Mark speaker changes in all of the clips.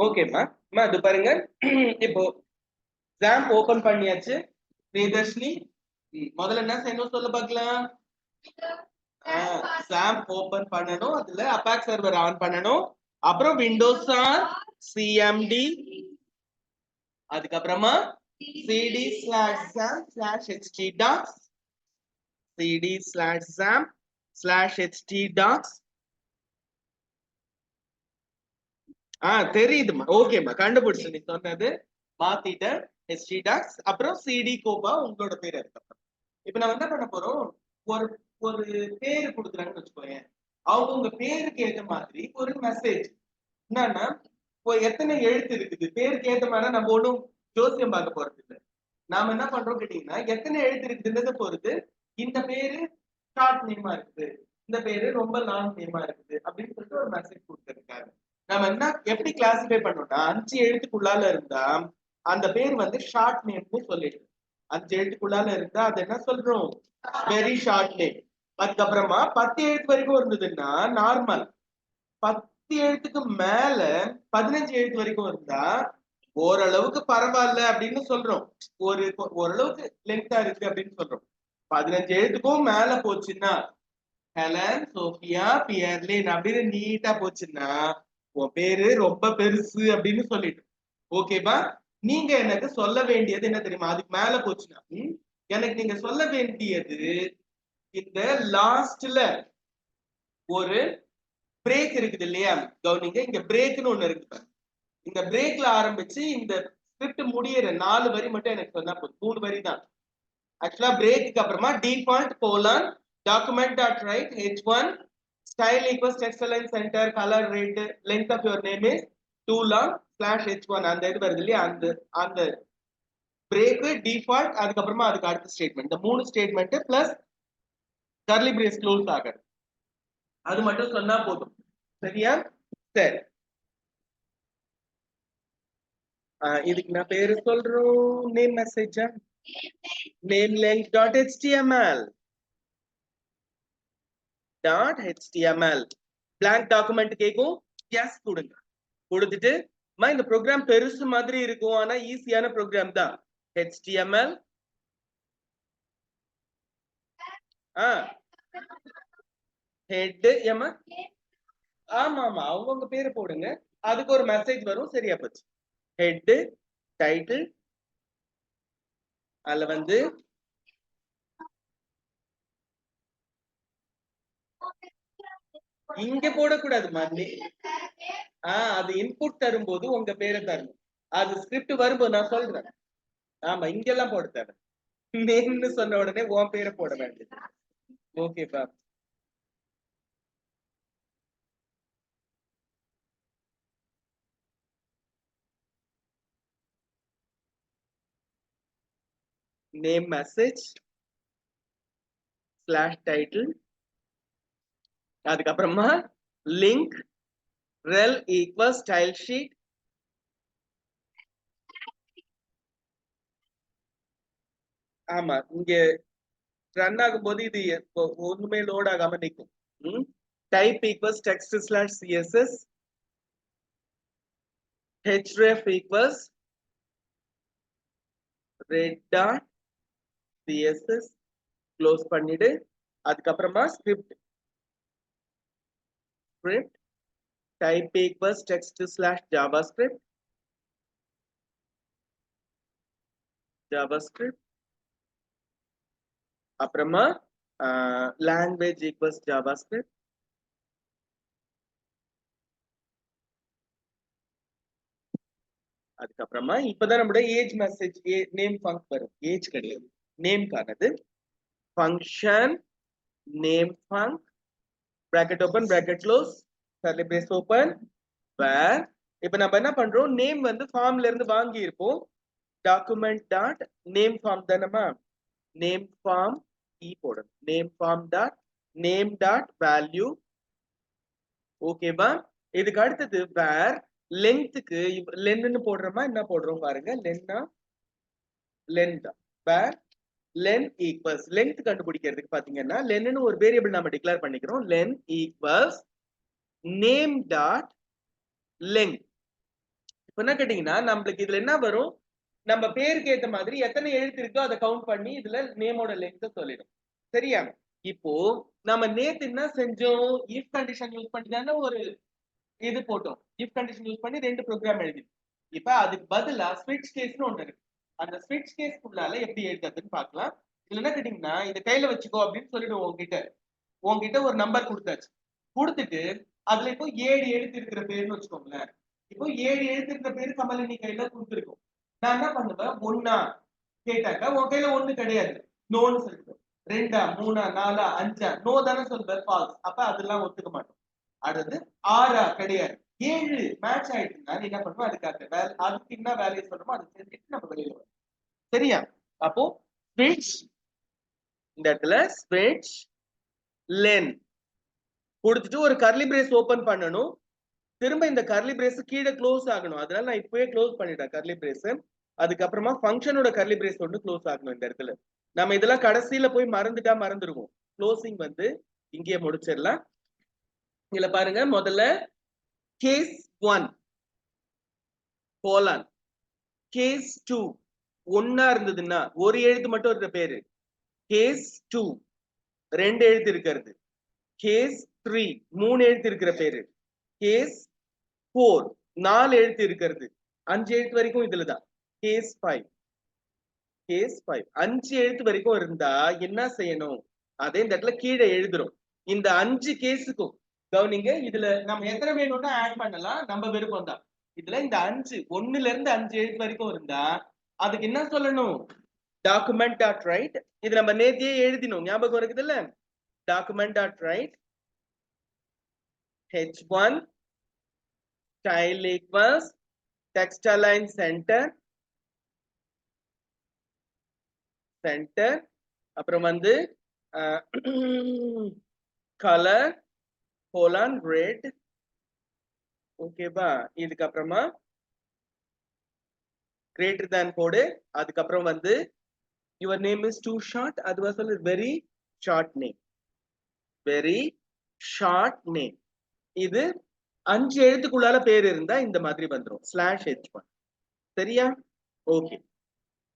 Speaker 1: ஓகேம்மா. இது பாருங்க. இப்போ ஜாம்ப் ஓபன் பண்ணியாச்சு. பிரியதர்ஷினி முதல்ல என்ன செய்யணும் சொல்ல பார்க்கலாம். ஜாம்ப் ஓபன் பண்ணணும். அதுல அபாக் சர்வர் ஆன் பண்ணணும். அப்புறம் விண்டோஸ் ஆன் சிஎம்டி, அதுக்கப்புறமா cd/zamp/htdocs, cd/zamp/htdocs. தெரியுதுமா. ஓகேம்மா, கண்டுபிடிச்சு நீ சொன்னது மாத்திட்ட. htdocs அப்புறம் cd கோபா உங்களோட பேர் இருக்கு. இப்ப நம்ம என்ன பண்ண போறோம், ஒரு ஒரு பேர் கொடுக்குறாங்கன்னு வச்சுக்கோங்க. அவங்க உங்க பேருக்கு ஏத்த மாதிரி ஒரு மெசேஜ் என்னன்னா, இப்போ எத்தனை எழுத்து இருக்குது பேருக்கு ஏத்த மாதிரி நம்ம ஒன்றும் ஜோசியம் பார்க்க போறது இல்லை. நாம என்ன பண்றோம் கேட்டீங்கன்னா, எத்தனை எழுத்து இருக்குதுன்றத பொறுத்து இந்த பேரு ஷார்ட் நேமா இருக்குது, இந்த பேரு ரொம்ப லாங் நேமா இருக்குது அப்படின்னு சொல்லிட்டு ஒரு மெசேஜ் கொடுத்துருக்காரு. நம்ம என்ன எப்படி கிளாசிஃபை பண்ணோம்னா, 5 எழுத்துக்குள்ளால இருந்தா அந்த பேர் வந்து ஷார்ட் நேம்னு சொல்லிட்டு, 5 எழுத்துக்குள்ளால இருந்தா அது என்ன சொல்றோம், வெரி ஷார்ட் நேம். அதுக்கப்புறமா 10 எழுத்து வரைக்கும் இருந்ததுன்னா நார்மல். 10 எழுத்துக்கு மேல 15 எழுத்து வரைக்கும் இருந்தா ஓரளவுக்கு பரவாயில்ல அப்படின்னு சொல்றோம். ஓரளவுக்கு லென்த்தா இருக்கு அப்படின்னு சொல்றோம். 15 எழுத்துக்கும் மேல போச்சுன்னா ஹெலன், சோபியா, பியர்லின் அப்படின்னு நீட்டா போச்சுன்னா உன் பேரு ரொம்ப பெருசு அப்படின்னு சொல்லிட்டு. ஓகேவா? நீங்க எனக்கு சொல்ல வேண்டியது என்ன தெரியுமா, அதுக்கு மேல போச்சுன்னா எனக்கு நீங்க சொல்ல வேண்டியது இந்த லாஸ்ட்ல ஒரு பிரேக் இருக்குது இல்லையா, கவனிங்க. இங்க பிரேக்னு ஒண்ணு இருக்கு. இந்த பிரேக்ல ஆரம்பிச்சு இந்த ஸ்கிரிப்ட் முடியற 4 வரி மட்டும் எனக்கு சொன்னா போதும். 3 வரி தான் ஆக்சுவலா. பிரேக்கு அப்புறமா default colon document dot right h1 style equals text align center color red length of your name is too long /h1 அந்த இது வருது இல்லையா, அந்த பிரேக் டிஃபால்ட். அதுக்கப்புறமா அதுக்கு அடுத்த ஸ்டேட்மெண்ட், இந்த 3 statement plus curly brace close ஆகுது. அது மட்டும் சொன்னா போதும். சரியா? சரி, இதுக்கு நான் பேரு சொல்றோம். நேம் மெசேஜா, name length dot html blank document கேக்கும். yes கொடுங்க. கொடுத்துட்டு இந்த ப்ரோக்ராம் பெருசு மாதிரி இருக்கும், ஆனா ஈஸியான ப்ரோக்ராம் தான். html ஹெட் ஏமா, ஆமா ஆமா அவங்க பேரு போடுங்க. அதுக்கு ஒரு மெசேஜ் வரும். சரியா போச்சு. ஹெட் டைட்டில், அதுல வந்து இங்க போடக்கூடாதுமா. அது இன்புட் தரும்போது உங்க பேரை தரணும். அது ஸ்கிரிப்ட் வரும்போது நான் சொல்றேன். ஆமா, இங்கெல்லாம் போட தேவை. நேம்னு சொன்ன உடனே உன் பேரை போட வேண்டியது. ஓகேப்பா. நேம் மெசேஜ் /title, அதுக்கப்புறமா link rel equals style sheet. ஆமா, இங்க ரன் ஆகும்போது இது ஒண்ணுமே லோட் ஆகாம நிற்கும். Type equals text/css, href equals red dot css close பண்ணிடு. அதுக்கப்புறமா ஸ்கிரிப்ட் டைப் equals text/javascript, அப்புறமா language equals javascript, அதுக்கப்புறமா இப்பதான் நம்முடைய ஏஜ் மெசேஜ் நேம் ஃபங்க் வரும். ஏஜ் கிடையாது, நேம் கானது. Function name func bracket open bracket close curly brace open where. இப்ப நம்ம என்ன பண்றோம், நேம் வந்து ஃபார்ம்ல இருந்து வாங்கி இருப்போம். டாக்குமெண்ட் டாட் நேம் ஃபார்ம் தானமா, நேம் ஃபார்ம் போடணும். Name form dot name dot value. ஓகேவா? இதுக்கு அடுத்தது வேர் லென்த்துக்கு லென்னு போடுறோமா, என்ன போடுறோம் பாருங்க. லென்த் வேர் லென் ஈக்குவல்ஸ், லென்த் கண்டுபிடிக்கிறதுக்கு பாத்தீங்கன்னா லென்னு ஒரு வேரியபிள் நாம டிக்ளேர் பண்ணிக்கிறோம். Len equals name dot length. என்ன கேட்டீங்கன்னா நம்மளுக்கு இதுல என்ன வரும், நம்ம பேருக்கு ஏத்த மாதிரி எத்தனை எழுத்து இருக்கோ அதை கவுண்ட் பண்ணி இதுல நேமோட லென்த் சொல்லிடும். சரியா? இப்போ நம்ம நேத்து என்ன செஞ்சோம், இஃப் கண்டிஷன் யூஸ் பண்ணி தானே ஒரு இது போட்டோம். இஃப் கண்டிஷன் யூஸ் பண்ணி 2 ப்ரோக்ராம் எழுதி. இப்ப அதுக்கு பதிலா ஸ்விட்ச் கேஸ்னு ஒன்று இருக்கு. அந்த ஸ்விட்ச் கேஸ்க்குள்ளால எப்படி எழுதுறதுன்னு பார்க்கலாம். இதுல என்ன கேட்டீங்கன்னா இதை கையில வச்சுக்கோ அப்படின்னு சொல்லிடுவோம். உங்ககிட்ட ஒரு நம்பர் கொடுத்தாச்சு. கொடுத்துட்டு அதுல இப்போ 7 எழுத்து இருக்கிற பேருன்னு வச்சுக்கோங்களேன். இப்போ 7 எழுத்து இருக்கிற பேரு கமலினி கையில கொடுத்துருக்கோம். நான் என்ன பண்ணுவேன், ஒன்னா கேட்டாக்கா உன் கையில ஒண்ணு கிடையாது, நோன்னு சொல்லிட்டு 2 3 4 5 நோ தானே சொல்வேன், ஃபால்ஸ். அப்ப அதெல்லாம் ஒத்துக்க மாட்டோம். அடுத்து 6 கிடையாது, 7 மேட்ச் ஆயிடுச்சுன்னா என்ன பண்ணுவோம், அதுக்காக அதுக்கு என்ன வேலையை சொல்றோமோ அதை செஞ்சுட்டு நம்ம வெளியில வரும். சரியா? அப்போ ஸ்விட்ச், இந்த இடத்துல ஸ்விட்ச் லென் கொடுத்துட்டு ஒரு கர்லி பிரேஸ் ஓபன் பண்ணணும். திரும்ப இந்த கர்லி பிரேஸ் கீழே க்ளோஸ் ஆகணும். அதனால நான் இப்பவே க்ளோஸ் பண்ணிட்டேன் கர்லி பிரேஸ். அதுக்கப்புறமா ஃபங்க்ஷனோட கர்லி பிரேஸ் ஒன்று க்ளோஸ் ஆகணும். இந்த இடத்துல நம்ம இதெல்லாம் கடைசியில போய் மறந்துருவோம். க்ளோசிங் வந்து இங்கேயே முடிச்சிடலாம். இதுல பாருங்க, முதல்ல கேஸ் 1 கோலான், கேஸ் 2 ஒன்னா இருந்ததுன்னா ஒரு எழுத்து மட்டும் இருக்கிற பேரு, கேஸ் 2 2 எழுத்து இருக்கிறது, கேஸ் 3 3 எழுத்து இருக்கிற பேரு, கேஸ் 4 4 எழுத்து இருக்கிறது, 5 எழுத்து வரைக்கும் இதுலதான். கேஸ் 5 5 எழுத்து வரைக்கும் இருந்தா என்ன செய்யணும், அதே இந்த இடத்துல கீழே எழுதுறோம். இந்த 5 கேஸுக்கும் கவனிங்க, இதுல நம்ம எத்தனை வேணும்னா ஆட் பண்ணலாம், நம்ம விருப்பம் தான். இதுல இந்த 5 1ல இருந்து 5 எழுத்து வரைக்கும் இருந்தா அதுக்கு என்ன சொல்லணும், டாக்குமெண்ட் டாட் ரைட். இது நம்ம நேத்தியே எழுதினோம், ஞாபகம் இருக்குது இல்ல? Document dot right h1 style equals text align center அப்புறம் வந்து கலர் கோலான் ரெட். ஓகேவா? இதுக்கப்புறமா கிரேட்டர் தேன் கோடு. அதுக்கப்புறம் வந்து your name is too short, அதுவா சொல்லு, very short name, very short name. இது 5 எழுத்துக்குள்ளால பேர் இருந்தா இந்த மாதிரி வந்துடும், /h1. சரியா? ஓகே.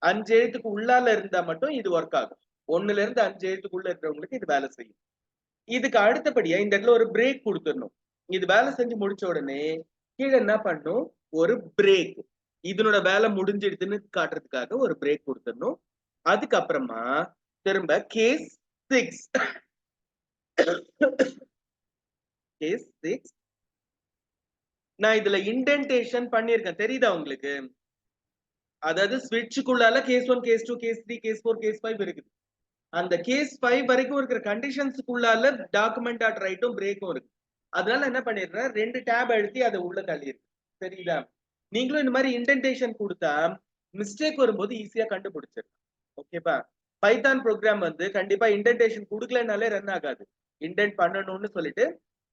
Speaker 1: 5 எழுத்துக்கு உள்ளால இருந்தா மட்டும் இது ஒர்க் ஆகும். 1ல இருந்து 5 எழுத்துக்குள்ள இருக்கிறவங்களுக்கு இது வேலை செய்யும். இதுக்கு அடுத்தபடியா இந்த இடத்துல ஒரு பிரேக் கொடுத்துடணும். இது வேலை செஞ்சு முடிச்ச உடனே கீழே என்ன பண்ணும், ஒரு பிரேக், இதனோட வேலை முடிஞ்சிடுதுன்னு காட்டுறதுக்காக ஒரு பிரேக் கொடுத்துடணும். அதுக்கப்புறமா திரும்ப கேஸ் 6 கேஸ் 6 நான் இதுல இன்டென்டேஷன் பண்ணிருக்கேன், தெரியுதா உங்களுக்கு? அதாவது ஸ்விட்சுக்குள்ளால case 1 case 2 case 3 case 4 case 5 இருக்குது. அந்த கேஸ் 5 வரைக்கும் இருக்கிற கண்டிஷன்ஸ்க்குள்ளால டாக்குமெண்ட் டாட் ரைட்டும் பிரேக்கும் இருக்கு. அதனால என்ன பண்ணிடுறேன், 2 டேப் அழுத்தி அதை உள்ள தள்ளிருக்கு. சரிங்களா? நீங்களும் இந்த மாதிரி இன்டென்டேஷன் கொடுத்தா மிஸ்டேக் வரும்போது ஈஸியா கண்டுபிடிச்சிடலாம். ஓகேப்பா? பைத்தான் ப்ரோக்ராம் வந்து கண்டிப்பா இன்டென்டேஷன் கொடுக்கலனாலே ரன் ஆகாது. இன்டென்ட் பண்ணணும்னு சொல்லிட்டு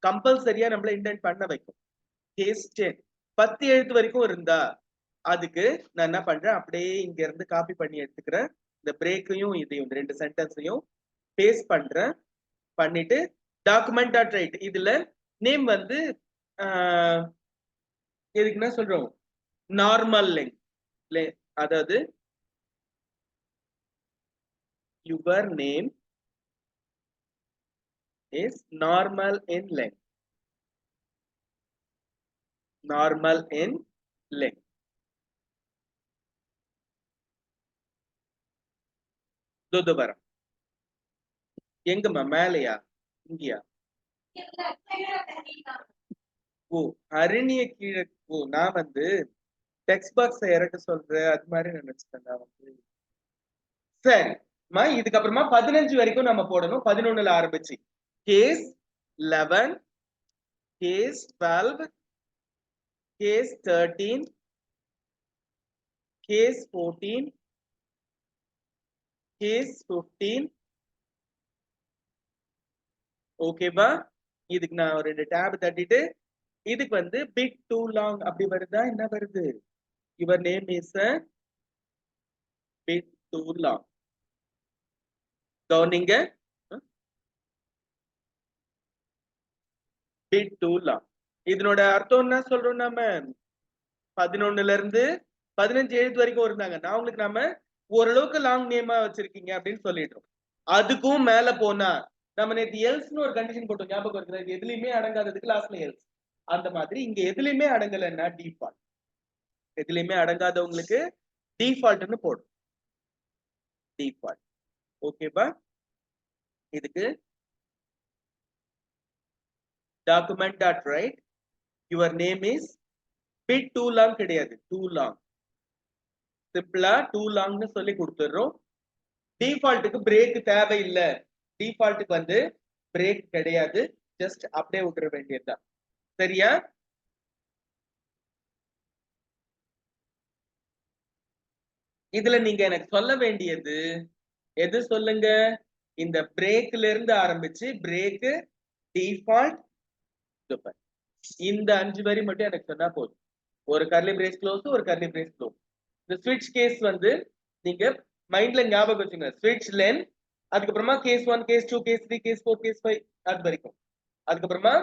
Speaker 1: கம்பல்சரியா நம்மள இன்டென்ட் பண்ண வைக்கும். கேஸ் 10 10 எழுத்து வரைக்கும் இருந்தா அதுக்கு நான் என்ன பண்றேன், அப்படியே இங்க இருந்து காப்பி பண்ணி எடுத்துக்கிறேன். இந்த பிரேக்கையும் இதையும் 2 சென்டென்ஸையும் பேஸ்ட் பண்றேன். பண்ணிட்டு டாக்குமெண்ட் டாட் ரைட், இதுல நேம் வந்து எதுக்கு என்ன சொல்றோம், நார்மல் லெங்த், அதாவது your name is normal in length, normal in length. வரம் எங்கம்மா, மேலையா இங்கயா? ஓ, அருணிய கீழே. ஓ, நான் வந்து டெக்ஸ்ட் பாக்ஸ் இறக்க சொல்றேன், அது மாதிரி நினைச்சிட்டேன் நான் வந்து. சரிம்மா, இதுக்கப்புறமா 15 வரைக்கும் நம்ம போடணும். 11ல ஆரம்பிச்சு case 11 case 12 case 13 case 14 case 15. ஓகேவா? இதுக்கு நான் ஒரு 2 டேப் தட்டிட்டு இதுக்கு வந்து பிட் டூ லாங் அப்படி வருதா, என்ன வருது, your name is bit too long. கவனிங்க, பிட் டூ லாங் இதனோட அர்த்தம் என்ன சொல்றோம், நம்ம 11ல இருந்து 15 எழுத்து வரைக்கும் இருந்தாங்க. நான் உங்களுக்கு நாம ஓரளவுக்கு லாங் நேமா வச்சிருக்கீங்க அப்படின்னு சொல்லிடுறோம். அதுக்கும் மேல போனா நம்ம நேற்று எல்ஸ்னு ஒரு கண்டிஷன் போட்டோம், ஞாபகம் இருக்குது. இது எதுலயுமே அடங்காததுக்கு லாஸ்ட்ல எல்ஸ். அந்த மாதிரி இங்க எதுலயுமே அடங்கலைன்னா டிஃபால்ட். எதுலயுமே அடங்காதவங்களுக்கு டிஃபால்ட்னு போடும். டிஃபால்ட். ஓகேப்பா. இதுக்கு document dot write your name is bit too long கிடையாது, too long. சிம்பிளா too longனு சொல்லி கொடுத்துறோம். டிஃபால்ட்டுக்கு பிரேக் தேவையில்லை. டிஃபால்ட்டுக்கு வந்து பிரேக் கிடையாது, ஜஸ்ட் அப்படியே விட்டுற வேண்டியதுதான். சரியா? இதுல நீங்க எனக்கு சொல்ல வேண்டியது எது சொல்லுங்க? இந்த பிரேக்ல இருந்து ஆரம்பிச்சு பிரேக், டிஃபால்ட், இந்த 5 வரி மட்டும் எனக்கு சொன்னா போதும். ஒரு கர்லி பிரேஸ் க்ளோஸ், ஒரு கர்லி பிரேஸ் க்ளோஸ். இந்த ஸ்விட்ச் கேஸ் வந்து நீங்க மைண்ட்ல ஞாபகம் வச்சுங்க. ஸ்விட்ச் லென், அதுக்கப்புறமா case 1, case 2, case 3, case 4, case 5 அது வரைக்கும். அதுக்கப்புறமா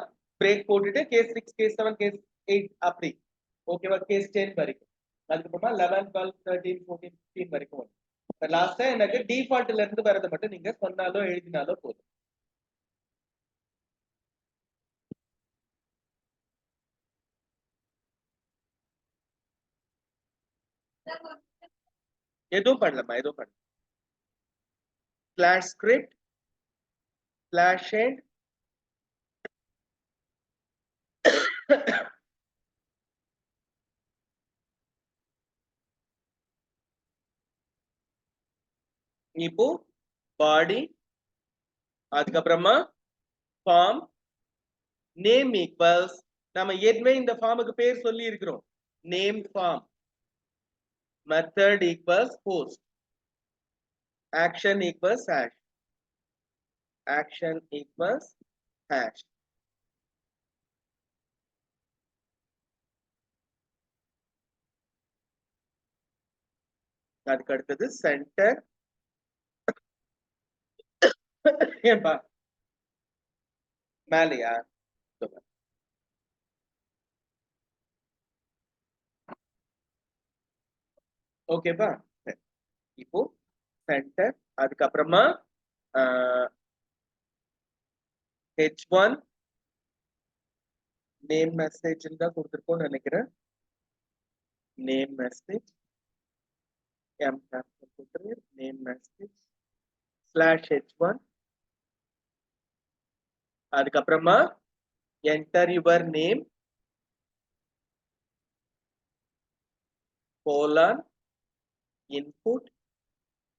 Speaker 1: பிரேக் போட்டுட்டு கேஸ் 6, கேஸ் 7, கேஸ் 8 அப்படி. ஓகேவா? கேஸ் 10 வரைக்கும். அதுக்கப்புறமா 11, 12, 13, 14, 15 வரைக்கும் வரும். லாஸ்டா எனக்கு டிஃபால்ட்ல இருந்து வரதை மட்டும் நீங்க சொன்னாலோ எழுதினாலோ போதும். எதுவும் பண்ணலமா, எதுவும் பண்ணல. ஸ்லாஷ் ஸ்கிரிப்ட், ஸ்லாஷ் எண்ட், இப்போ பாடி, அதுக்கப்புறமா ஃபார்ம் நேம் ஈக்குவல்ஸ், நம்ம ஏற்கனவே இந்த ஃபார்முக்கு பேர் சொல்லி இருக்கிறோம், name form. Method equals post, action equals hash, action equals hash. அதுக்கு அடுத்தது சென்டர். ஏன்பா மேலையா? ஓகேப்பா. இப்போ சென்டர், அதுக்கப்புறமா H1 நேம் மெசேஜ் தான் கொடுத்துருக்கோம் நினைக்கிறேன். Name message name message slash H1, அதுக்கப்புறமா enter your name colon input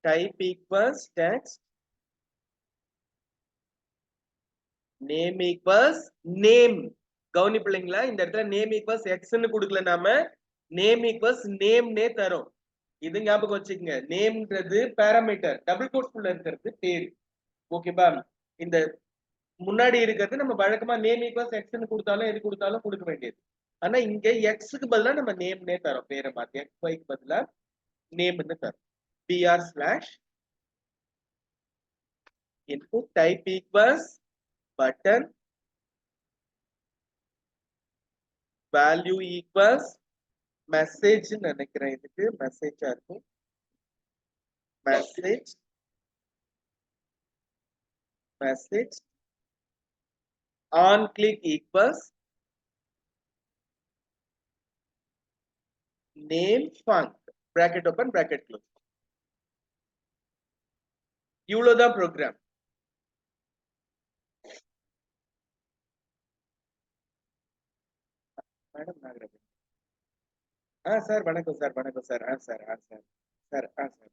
Speaker 1: type equals text name equals name. கவனிப்பிள்ளைங்களா, இந்த இடத்துல நேம் ஈக்குவல்ஸ் எக்ஸ்ன்னு கொடுக்கல, நாம நேம் ஈக்குவல்ஸ் நேம்னே தரும். இது ஞாபகம் வச்சுக்கோங்க. நேம்ன்றது பாராமீட்டர், டபுள் கோட்ஸ்குள்ள இருக்கிறது பேரு. ஓகேபா? இந்த முன்னாடி இருக்கிறது நம்ம வழக்கமா நேம் ஈக்குவல்ஸ் எக்ஸ்ன்னு கொடுத்தாலும் எது கொடுத்தாலும் கொடுக்க வேண்டியது. ஆனா இங்க எக்ஸுக்கு பதிலா நம்ம நேம்னே தரோம், பேரை மாத்தி எக்ஸ் ஒய்க்கு பதிலா நேம்னு தரும். br slash input type equals button value equals message நினைக்கிறேன், இதுக்கு மெசேஜா இருக்கும். Message message on click equals name func bracket open bracket close. இவ்வளவுதான் ப்ரோக்ராம். மேடம் நாகராஜன். சார் வணக்கம் சார், வணக்கம் sir. Sir sir sir sir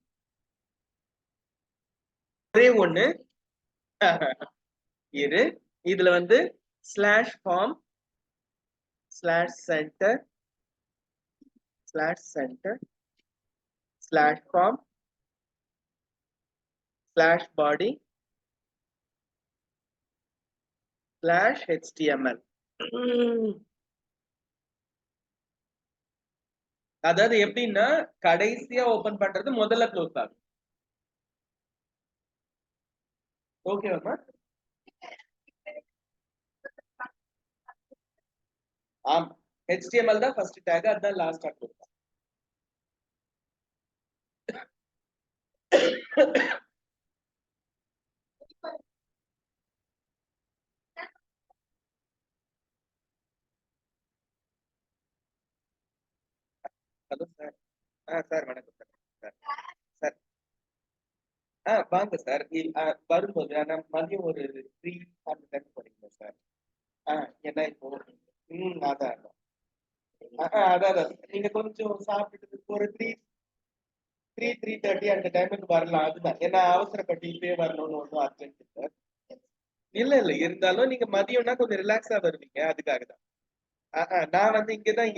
Speaker 1: ஒரே ஒண்ணு இரு. இதுல வந்து slash form slash centre slash centre slash form slash body slash HTML. அதாவது எப்படின்னா கடைசியா ஓபன் பண்றது முதல்ல க்ளோஸ் ஆகும். ஓகேவா? ஆமா, HTML தான் ஃபர்ஸ்ட் டேக், அதான் லாஸ்டா கொடுப்போம். Hello sir. சார் வணக்கம் சார். சார் வாங்க சார். வரும்போது ஆனா மதியம் ஒரு 3 அந்த டைம் போறீங்களா சார்? ஏன்னா இப்போ அதான் அதான் நீங்க கொஞ்சம் சாப்பிட்டு ஒரு 3:30 அந்த டைமுக்கு வரலாம். அதுதான் ஏன்னா அவசரப்பட்டு இப்பயே வரணும்னு ஒன்றும் அர்ஜென்ட் இல்லை. இல்ல இருந்தாலும் நீங்க மதியம்னா கொஞ்சம் ரிலாக்ஸா வருவீங்க, அதுக்காக தான். நான் வந்து இங்கதான்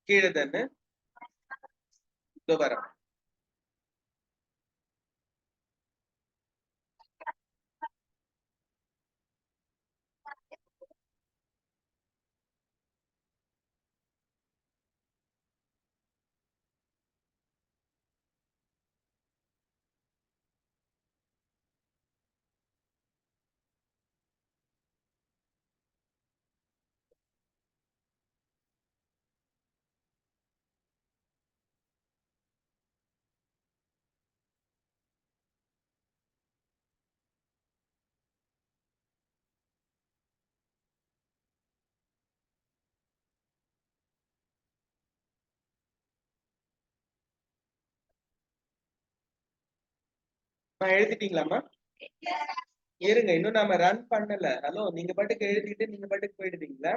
Speaker 1: கீழே தானே வரேன். எழுதிட்டீங்களாமா? இருங்க, இன்னும் நாம ரன் பண்ணல. ஹலோ, நீங்க பாட்டுக்கு எழுதிட்டு நீங்க பாட்டுக்கு போயிடுவீங்களா?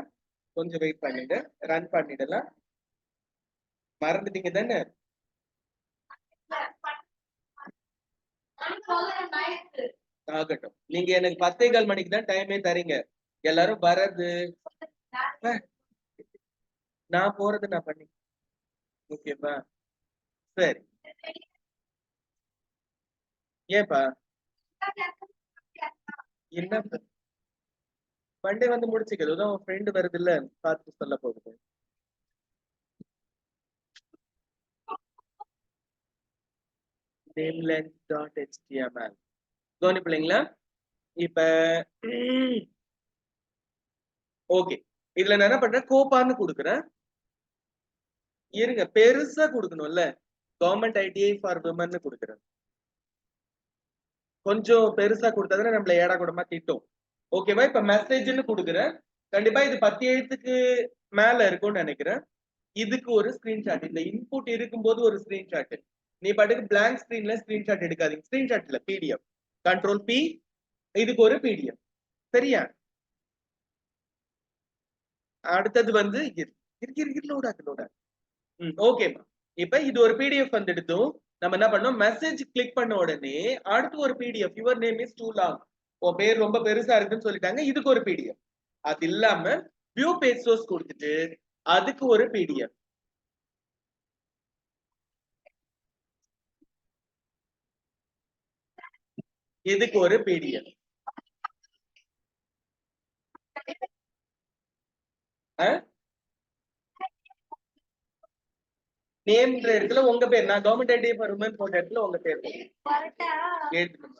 Speaker 1: கொஞ்சம் வெயிட் பண்ணிட்டு ரன் பண்ணிடலாம். மறந்துட்டீங்க தானே? ஆகட்டும். நீங்க எனக்கு 10:15 மணிக்கு தான் டைமே தரீங்க. எல்லாரும் வர்றது நான் போறது நான் பண்ணி. ஓகேப்பா, சரி. ஏன்பா என்ன மண்டே வந்து முடிச்சுக்கிறது? உன் ஃப்ரெண்டு வருது இல்ல, பார்த்து சொல்ல போகுது. namelength.html கவனிப்பில்லைங்களா? இப்ப ஓகே, இதுல நான் என்ன பண்றேன், கோப்பான்னு கொடுக்குறேன். இருங்க, பெருசா கொடுக்கணும்ல. கவர்மெண்ட் ஐடிஐ ஃபார் விமன் கொடுக்குறேன். கொஞ்சம் பெருசா கொடுத்தாதானே நம்மள ஏடா கூடமா திட்டும். ஓகேவா? இப்ப மெசேஜ்னு கொடுக்குறேன். கண்டிப்பா இது 10 எழுத்துக்கு மேல இருக்கும்னு நினைக்கிறேன். இதுக்கு ஒரு ஸ்கிரீன்ஷாட், இந்த இன்புட் இருக்கும்போது ஒரு ஸ்கிரீன்ஷாட். நீ பாட்டுக்கு பிளாங்க் ஸ்கிரீன்ல ஸ்கிரீன்ஷாட் எடுக்காதீங்க. ஸ்கிரீன்ஷாட் இல்ல, பிடிஎஃப். கண்ட்ரோல் பி, இதுக்கு ஒரு பிடிஎஃப். சரியா? அடுத்தது வந்து ஓகேமா. இப்ப இது ஒரு பிடிஎஃப் வந்துடுதும். நம்ம என்ன பண்ணோம், மெசேஜ் கிளிக் பண்ண உடனே அடுத்து ஒரு PDF, your name is too long, உன் பேர் ரொம்ப பெருசா இருக்குன்னு சொல்லிட்டாங்க, இதுக்கு ஒரு பிடிஎஃப். அது இல்லாம வியூ பேஜ் சோர்ஸ் கொடுத்துட்டு அதுக்கு ஒரு பிடிஎஃப். இதுக்கு ஒரு பிடிஎஃப். நேம்ன்ற இடத்துல உங்க பேர், நான் கவர்மெண்ட் ஐடி ஃபார் உமன் போட்ட இடத்துல உங்க பேர் எழுதணும்.